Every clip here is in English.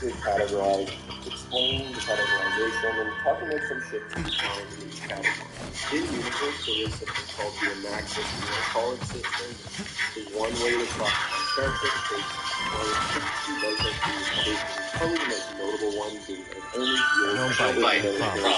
basically categorize, explain the categorization, and talking about some ships that we found in each category. In universe, there is something called the Anaxis War College system. This is one way to classify starships based on the typically does have to be probably the most notable one being that it only deals with military capital.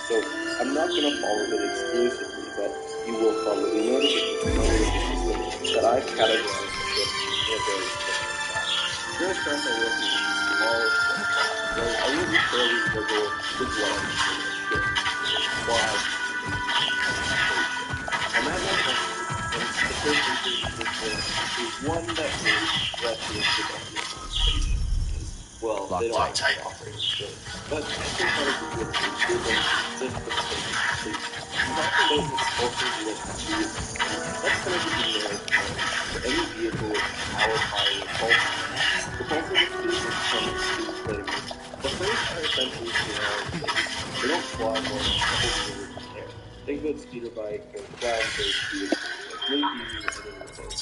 So I'm not going to follow it exclusively, but you will probably notice it if you know the system that I've categorized the ship in a very specific class. Very start by looking at the smallest ship class. So I will be fairly liberal with what I'm calling a ship. Quad. On that note, and the first instance is one that really stretches the definition of spaceship. Well, they don't actually operate in space. But I think that is a good thing to them just for the sake of space. I'm talking about propulsion with vehicles. That's going to be generic term for any vehicle powered by propulsion. Propulsion with vehicles come in two flavors. The first are essentially ground based. They don't fly more than a couple meters in the air. Think about speeder bike or ground-based vehicles, like really easy to hit in reverse.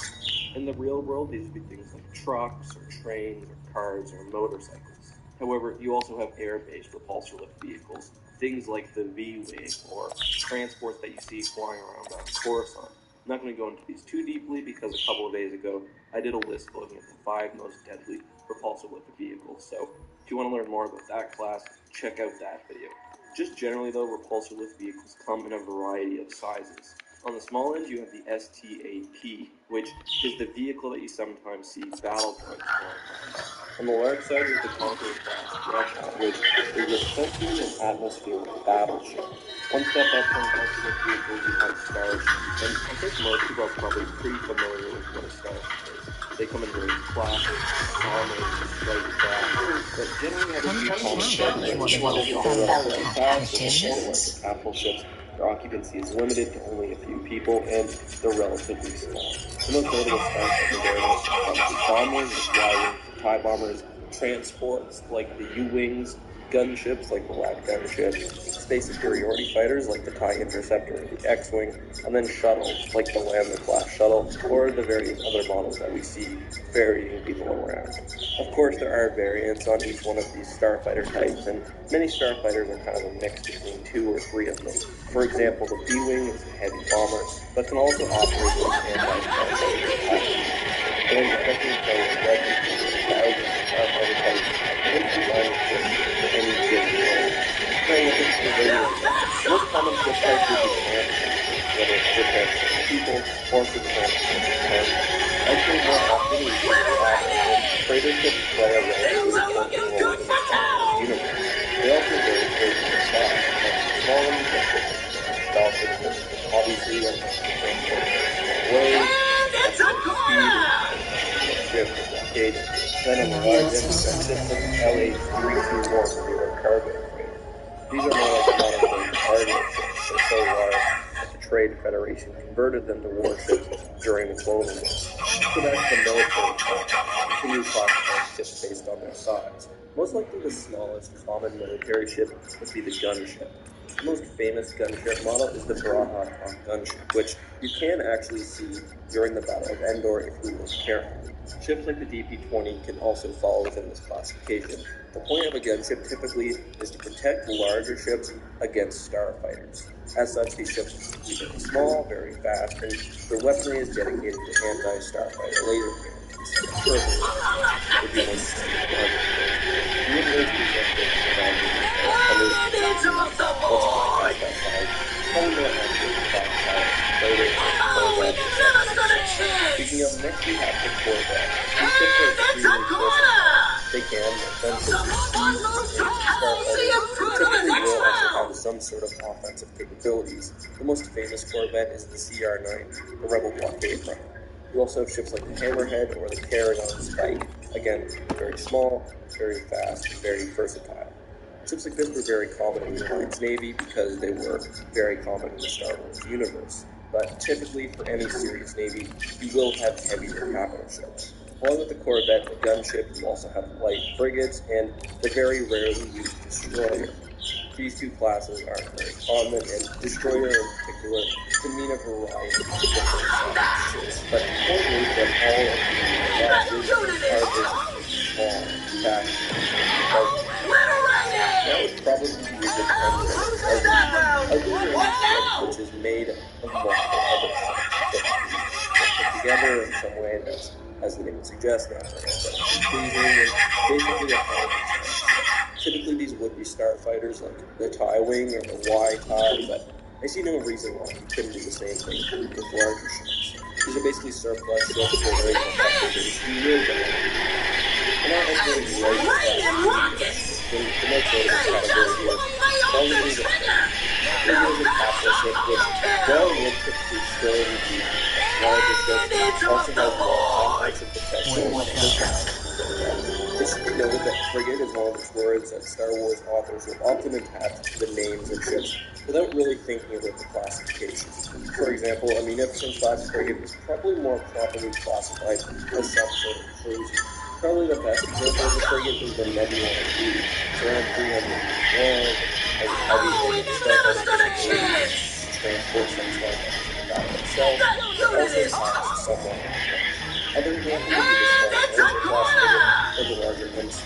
In the real world, these would be things like trucks or trains or cars or motorcycles. However, you also have air-based repulsor lift vehicles, things like the V-Wing or transports that you see flying around on Coruscant. I'm not going to go into these too deeply because a couple of days ago I did a list looking at the 5 most deadly repulsor lift vehicles. So if you want to learn more about that class, check out that video. Just generally though, repulsor lift vehicles come in a variety of sizes. On the small end, you have the STAP, which is the vehicle that you sometimes see battle droids flying around. On the large side, you have the Conqueror class, which is essentially an atmospheric battleship. One step up from repulsor lift vehicles, you have starships, and I think most people are probably pretty familiar with what a starship is. They come in various classes, bombers, strike craft, but generally have a few common competitions. Capital ships, their occupancy is limited to only a few people, and they're relatively small. The most notable starship awareness are bombers, Y-wings, TIE bombers, transports like the U-wings, gunships like the Rat gunships, space superiority fighters like the TIE Interceptor or the X-Wing, and then shuttles like the Lambda-class shuttle or the various other models that we see ferrying people around. Of course, there are variants on each one of these starfighter types, and many starfighters are kind of a mix between 2 or 3 of them. For example, the B-Wing is a heavy bomber, but can also operate as an anti-starfighter type. And especially in those thousands of starfighter types, and design for any given role. Very interesting video. Most common ship types would be transport, whether it's for transporting people or for transporting cargo. I'd say more often we see the latter, and freighter ships play a relatively important role in the Star Wars universe. They also vary greatly in size, from small ones like the Falcon, obviously when transporting away, ship or blockade, then on the large end we got ships like LH-321 or cargo freighter. These are more like modern day cargo ships. They're so large that the Trade Federation converted them to warships during the colonial war. So that's the military continue classifying ships based on their size. Most likely the smallest common military ship would be the gunship. The most famous gunship model is the Brahma gunship, which you can actually see during the Battle of Endor if we look carefully. Ships like the DP-20 can also fall within this classification. The point of a gunship typically is to protect larger ships against starfighters. As such, these ships are very small, very fast, and their weaponry is dedicated to anti-starfighter laser cannons. Would be most Speaking of, next we have the Corvette. These ships are extremely versatile. They can typically will also have some sort of offensive capabilities. The most famous Corvette is the CR-9, the Rebel blockade runner. You also have ships like the Hammerhead or the Carragon Spike. Again, very small, very fast, very versatile. Ships like this were very common in the Alliance Navy because they were very common in the Star Wars universe. But typically for any serious Navy, you will have heavier capital ships. Along with the Corvette and the gunship, you also have light frigates and the very rarely used destroyer. These two classes aren't very common, and destroyer in particular can mean a variety of different ships. But the point is that all of these classes are basically small. attack that would probably be a good concept of the which is made of multiple other ships put together in some way that's, as the name would suggest, not very pleasing and basically a typically these would be starfighters like the TIE Wing or the Y TIE, but I see no reason why you couldn't do the same thing with larger ships. These are basically surplus ships that are very effective in real battle. And not entering the rockets! The next category here probably the capital ship, which, while would typically still be larger ships, also has more complex and protection. It should be noted that frigate is one of those words that Star Wars authors will often attach to the names of ships without really thinking about the classification. For example, a munificent class frigate is probably more properly classified as some sort of cruiser. Probably the best example of a frigate is the Nebula B. It's around 300 meters long, has a heavy transport some battle itself, but also has somewhat. Other examples would be the small class frigate or the larger MC.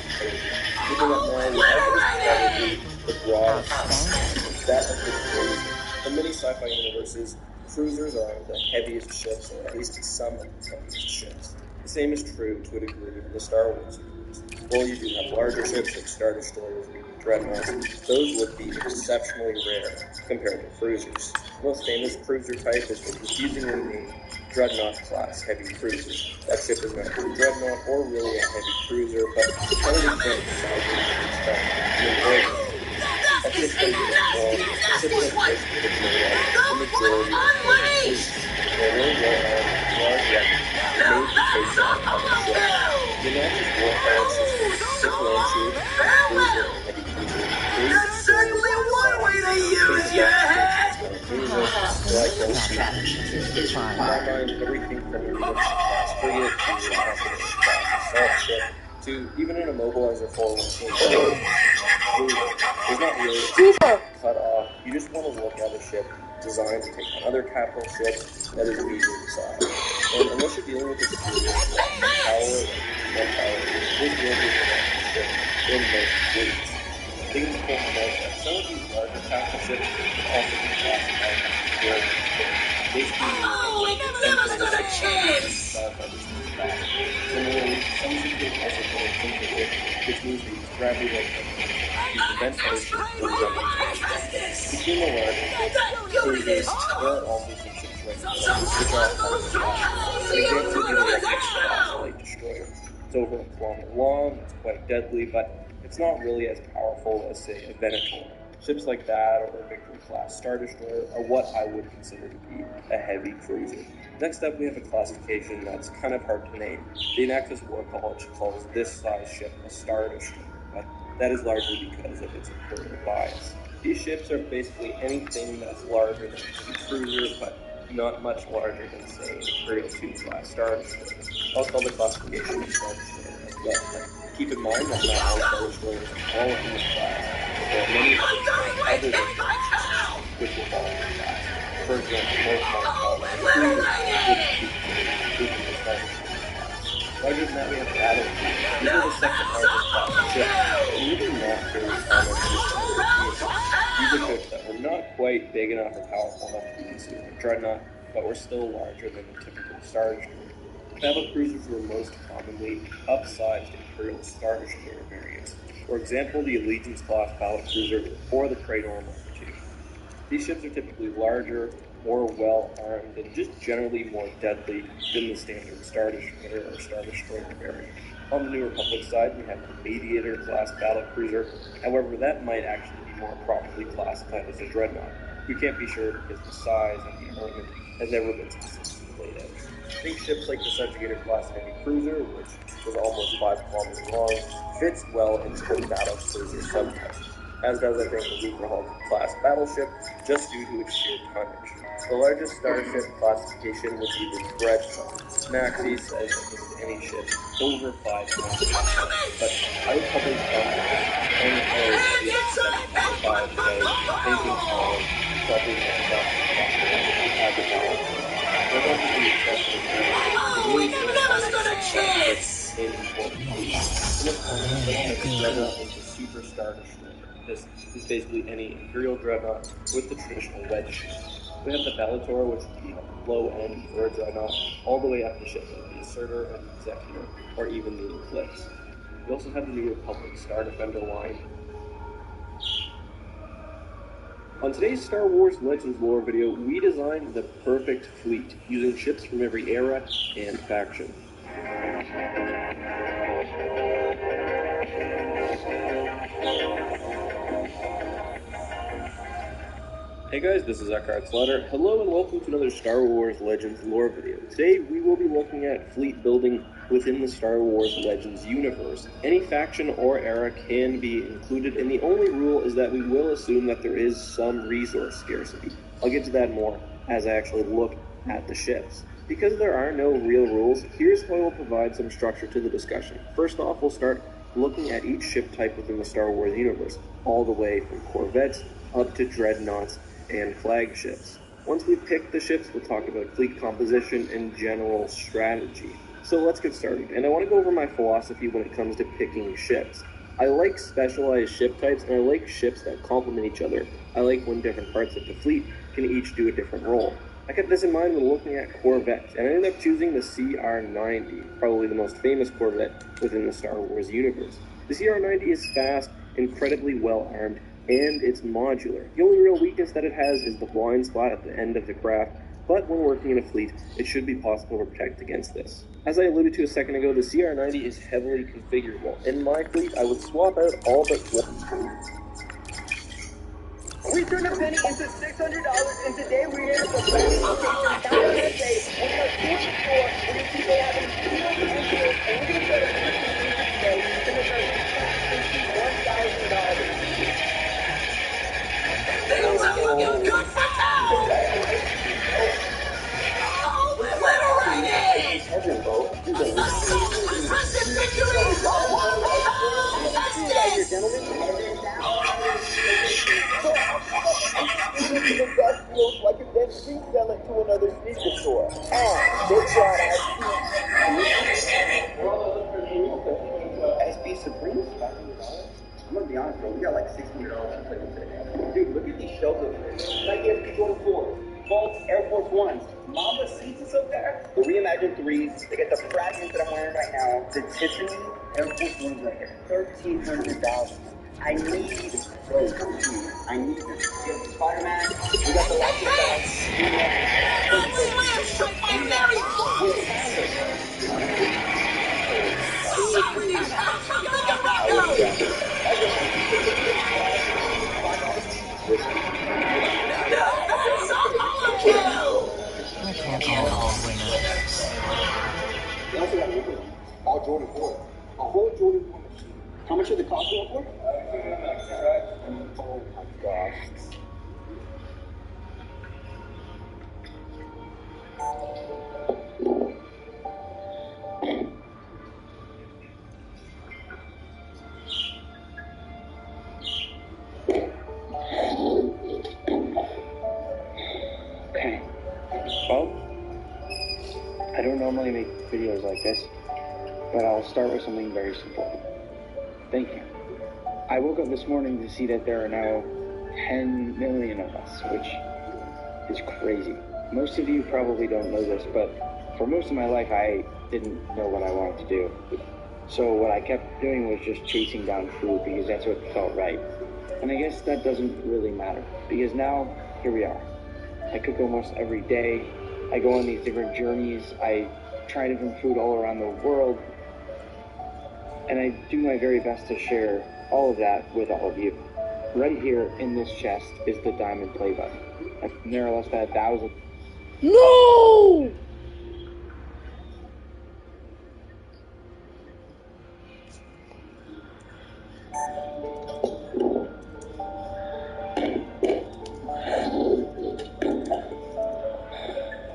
Keeping up now, we have probably the broadest that of the cruiser. In many sci-fi universes, cruisers are the heaviest ships, or at least some of the heaviest ships. The same is true to a degree in the Star Wars universe. While you do have larger ships like Star Destroyers or even Dreadnoughts, those would be exceptionally rare compared to cruisers. The most famous cruiser type is the confusingly named Dreadnought-class heavy cruiser. That ship is not a Dreadnought or really a heavy cruiser, but kind of the that ship can be small, typically placed the majority of the fleet. They're really large weapons made to take down other ships. The Nazi's warfare system differentiates cruiser and heavy cruiser. That's certainly one way to use your head! In my mind, everything from a class frigate to assault ship to even an immobilizer for there's not really cut off. You just want to look at a ship designed to take on other capital ships that is medium size. And unless you're dealing with a serious power, this will be a ship in most fleets. Things to note that some of these larger capital ships also be classified as basically similarly, some ships also go into which means these gravity ventilation between the large cruisers, there are also some ships which are light destroyer. It's over a kilometer long, it's quite deadly, but it's not really as powerful as, say, a Venator. Ships like that or a Victory-class Star Destroyer are what I would consider to be a heavy cruiser. Next up, we have a classification that's kind of hard to name. The Enactus War College calls this size ship a Star Destroyer, but that is largely because of its imperial bias. These ships are basically anything that's larger than a cruiser, but not much larger than, say, an Imperial 2-class Star Destroyer. I'll call the classification a Star Destroyer as well. But keep in mind that not all Star Destroyers fall in this class. There are many other than which will fall in this class. For example, most modern larger than that, we have battle. These are the second largest class of ships, but really not very common. These are ships that were not quite big enough or powerful enough to be considered a dreadnought, but were still larger than the typical Star Destroyer. Battle cruisers were most commonly upsized Imperial Star Destroyer variants. For example, the Allegiance class battle cruiser or the Praetor Mark II. These ships are typically larger, more well-armed, and just generally more deadly than the standard Star Destroyer or Star Destroyer variant. On the New Republic side, we have the Mediator-class battlecruiser. However, that might actually be more properly classified as a dreadnought. We can't be sure because the size and the armament has never been specifically laid out. Think ships like the Subjugator-class heavy cruiser, which is almost 5 kilometers long, fits well into the battlecruiser subtype, as does, I think, the Lucrehulk-class battleship, just due to its sheer tonnage. The largest starship classification would be the Dreadnought. Maxi says that this is any ship over 5 kilometers, but I would probably call it thinking probably and important feats. And of course, they all make a dreadnought into Super Star Destroyer. This is basically any Imperial dreadnought with the traditional wedge shape. We have the Bellator, which would be low end for a dreadnought, all the way up to ships like the Assertor and the Executor, or even the Eclipse. We also have the New Republic Star Defender line. On today's Star Wars Legends lore video, we designed the perfect fleet, using ships from every era and faction. Hey guys, this is Eckhart Slatter. Hello and welcome to another Star Wars Legends lore video. Today we will be looking at fleet building within the Star Wars Legends universe. Any faction or era can be included, and the only rule is that we will assume that there is some resource scarcity. I'll get to that more as I actually look at the ships. Because there are no real rules, here's how I will provide some structure to the discussion. First off, we'll start looking at each ship type within the Star Wars universe, all the way from corvettes up to dreadnoughts and flagships. Once we've picked the ships, we'll talk about fleet composition and general strategy. So let's get started, and I want to go over my philosophy when it comes to picking ships. I like specialized ship types, and I like ships that complement each other. I like when different parts of the fleet can each do a different role. I kept this in mind when looking at corvettes, and I ended up choosing the CR-90, probably the most famous corvette within the Star Wars universe. The CR-90 is fast, incredibly well armed, and it's modular. The only real weakness that it has is the blind spot at the end of the craft, but when working in a fleet, it should be possible to protect against this. As I alluded to a second ago, the CR-90 is heavily configurable. In my fleet, I would swap out all but one. We turned a penny into $600, and today we're here at the best location down in USA. We're going to tour the store. We're going to see they have any deals and deals, and we're going to try to finish this video today. We're going to try to $1,000. Things are looking good for now! Oh, obliterated! Impressive victory! The best deals so I could then resell it to another sneaker store. And they brought SB Supreme? I'm gonna be honest, bro. We got like $600 to play with today. Dude, look at these shelves over there. Like SB Jordan 4s, Vaults, Air Force Ones, Mamba seats up there. The reimagined 3s. They get the fragments that I'm wearing right now. The Tiffany Air Force Ones right here. $1,300. I need those. I need them. We have Spider-Man. We got the lights. I can't call winners. We also got a new all Jordan 4. A whole Jordan 4 machine. How much did the cost go for? Oh my gosh. Okay. Well, I don't normally make videos like this, but I'll start with something very simple. Thank you. I woke up this morning to see that there are now 10 million of us, which is crazy. Most of you probably don't know this, but for most of my life, I didn't know what I wanted to do. So what I kept doing was just chasing down food because that's what felt right. And I guess that doesn't really matter because now, here we are. I cook almost every day. I go on these different journeys. I try different food all around the world. And I do my very best to share all of that with all of you. Right here in this chest is the diamond play button. I've never less than 1,000. No!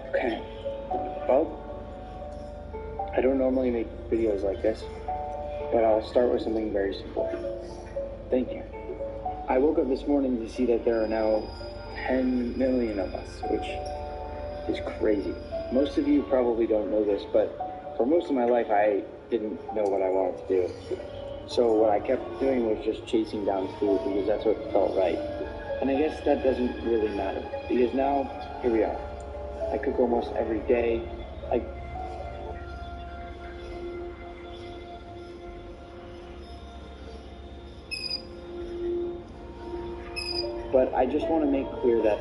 Okay. Well, I don't normally make videos like this, but I'll start with something very simple. Thank you. I woke up this morning to see that there are now 10 million of us, which is crazy. Most of you probably don't know this, but for most of my life, I didn't know what I wanted to do. So what I kept doing was just chasing down food because that's what felt right. And I guess that doesn't really matter because now, here we are. I cook almost every day. But I just want to make clear that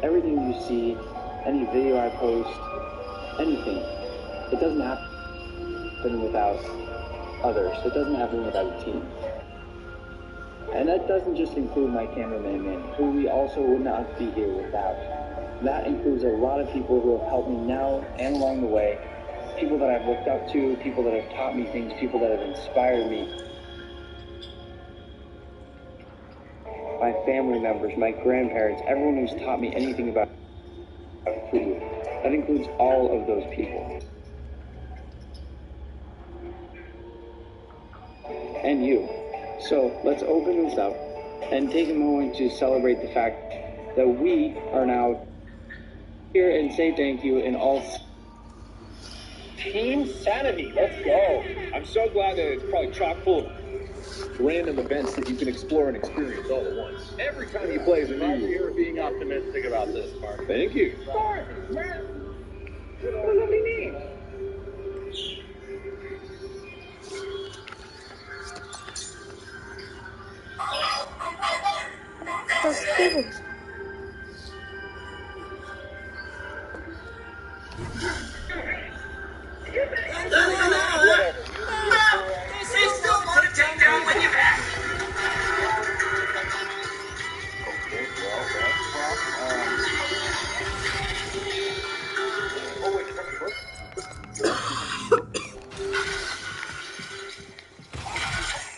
everything you see, any video I post, anything, it doesn't happen without others. It doesn't happen without a team. And that doesn't just include my cameraman, man, who we also would not be here without. That includes a lot of people who have helped me now and along the way, people that I've looked up to, people that have taught me things, people that have inspired me. My family members, my grandparents, everyone who's taught me anything about food. That includes all of those people. And you. So let's open this up and take a moment to celebrate the fact that we are now here and say thank you in all. Team Sanity, let's go. I'm so glad that it's probably chock full of random events that you can explore and experience all at once. Every time you play is a new. You're being optimistic about this, Mark. Thank you. Mark, what a lovely name. Los Stevens.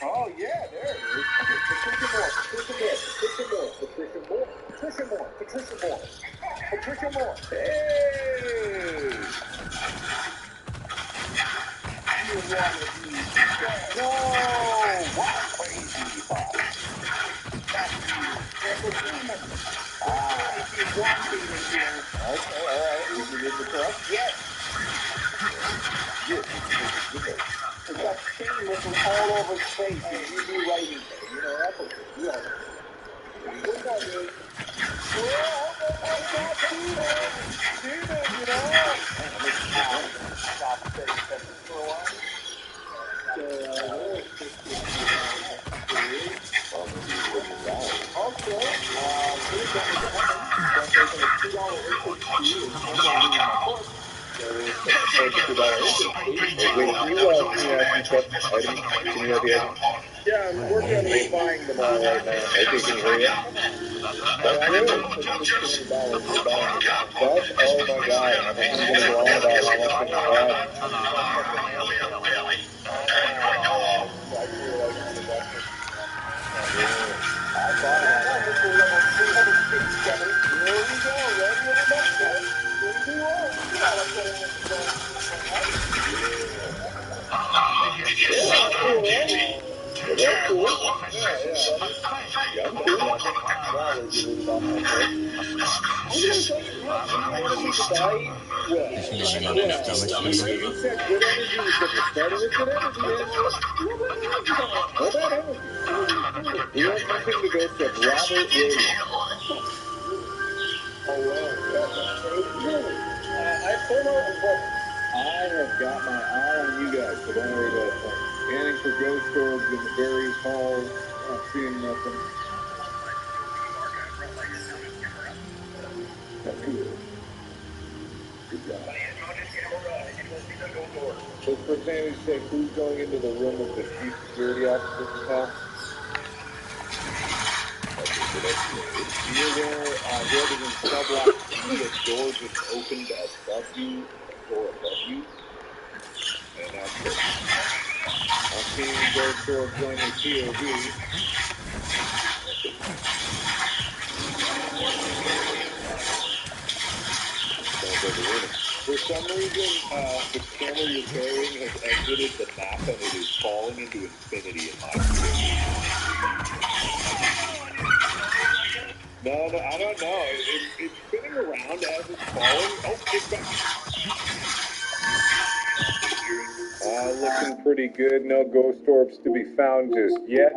Oh, yeah, there it is. Patricia Moore. Hey! You want to be no! Wow, crazy boss. That's you. Okay, all right. Is it in the truck? Yes. Good. It's got chain missing all over space. And you do writing. You know, that's what you know. What's that, dude? Well, what's that, Steven? Steven, you know? Stop setting sentence for a while. So, also, here's what was happening. I'm taking a $2 input fee and I'm going to leave my course. So, take a $2 input fee. Wait, can you ask me questions? Can you have the item? Yeah, I'm working on rebuying them all right now. Okay, can you hear it? That's good. It's $16. You're buying it. That's, oh my God. I'm going to go on about how much it's bad. I have got my eye on you guys, so don't worry about it. Scanning for ghost orbs in the various halls. Not seeing nothing. Good job. So for Sammy's sake, who's going into the room with the chief security officer's house? You're there, building in sublot C, a door just opened above you, a door above you. And that's it. I'm seeing ghost orbs on your POV. For some reason, the camera you're carrying has exited the map and it is falling into infinity in my view. No, I don't know. It's spinning around as it's falling. Oh, it's back. Looking pretty good. No ghost orbs to be found just yet.